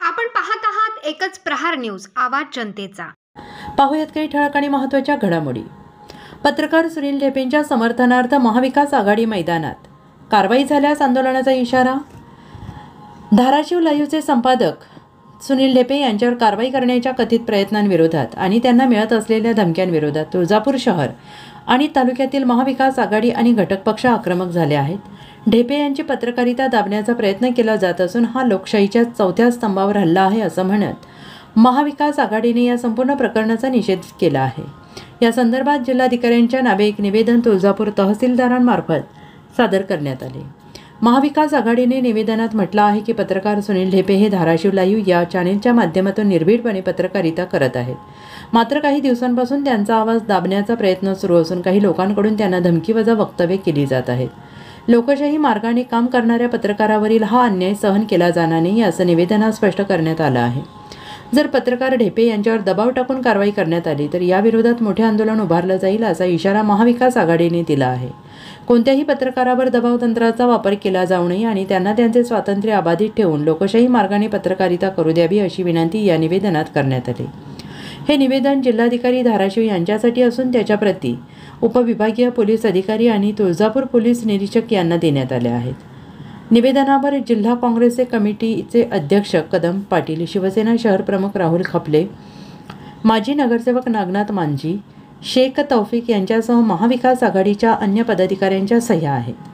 आपण पाहत आहात एकच प्रहार न्यूज, आवाज जनतेचा। पाहुयात काही ठळक आणि महत्त्वाच्या घडामोडी। पत्रकार सुनील ढेपेंच्या समर्थनार्थ महाविकास आघाडी मैदानात, कारवाई झाल्यास आंदोलनाचा इशारा। धाराशिव लाईव्हचे संपादक सुनील ढेपे यांच्यावर कारवाई करण्याच्या कथित प्रयत्नांविरोधात आणि त्यांना मिळत असलेल्या धमक्यांविरोधात तुळजापूर शहर आणि तालुक्यातील महाविकास आघाडी आणि घटक पक्ष आक्रमक झाले आहेत। ढेपे यांची पत्रकारिता दाबण्याचा प्रयत्न केला जात असून हा लोकशाहीच्या चौथ्या स्तंभावर हल्ला आहे असं म्हणत महाविकास आघाडीने या संपूर्ण प्रकरणाचा निषेध केला आहे। या संदर्भात जिल्हाधिकाऱ्यांच्या नावे एक निवेदन तुळजापूर तहसीलदारांमार्फत सादर करण्यात आले। महाविकास आघाडीने निवेदनात म्हटलं आहे की पत्रकार सुनील ढेपे हे धाराशिव लाईव्ह या चॅनेलच्या माध्यमातून निर्भीडपणे पत्रकारिता करत आहेत। मात्र काही दिवसांपासून त्यांचा आवाज दाबण्याचा प्रयत्न सुरू असून काही लोकांकडून त्यांना धमकीवजा वक्तव्ये केली जात आहेत। लोकशाही मार्गाने काम करणाऱ्या पत्रकारावरील हा अन्याय सहन केला जाणार नाही असं निवेदनात स्पष्ट करण्यात आलं आहे। जर पत्रकार ढेपे यांच्यावर दबाव टाकून कारवाई करण्यात आली तर याविरोधात मोठे आंदोलन उभारलं जाईल असा इशारा महाविकास आघाडीने दिला आहे। कोणत्याही पत्रकारावर दबाव तंत्राचा वापर केला जाऊ नये आणि त्यांना त्यांचे स्वातंत्र्य अबाधित ठेवून लोकशाही मार्गाने पत्रकारिता करू द्यावी अशी विनंती या निवेदनात करण्यात आली। हे निवेदन जिल्हाधिकारी धाराशिव यांच्यासाठी असून त्याच्या प्रती उपविभागीय पोलीस अधिकारी आणि तुळजापूर पोलीस निरीक्षक यांना देण्यात आले आहेत। निवेदनावर जिल्हा काँग्रेसचे कमिटीचे अध्यक्ष कदम पाटील, शिवसेना शहर प्रमुख राहुल खपले, माजी नगरसेवक नागनाथ मांजी, शेख तौफिक यांच्यासह महाविकास आघाडीच्या अन्य पदाधिकाऱ्यांच्या सह्या आहेत।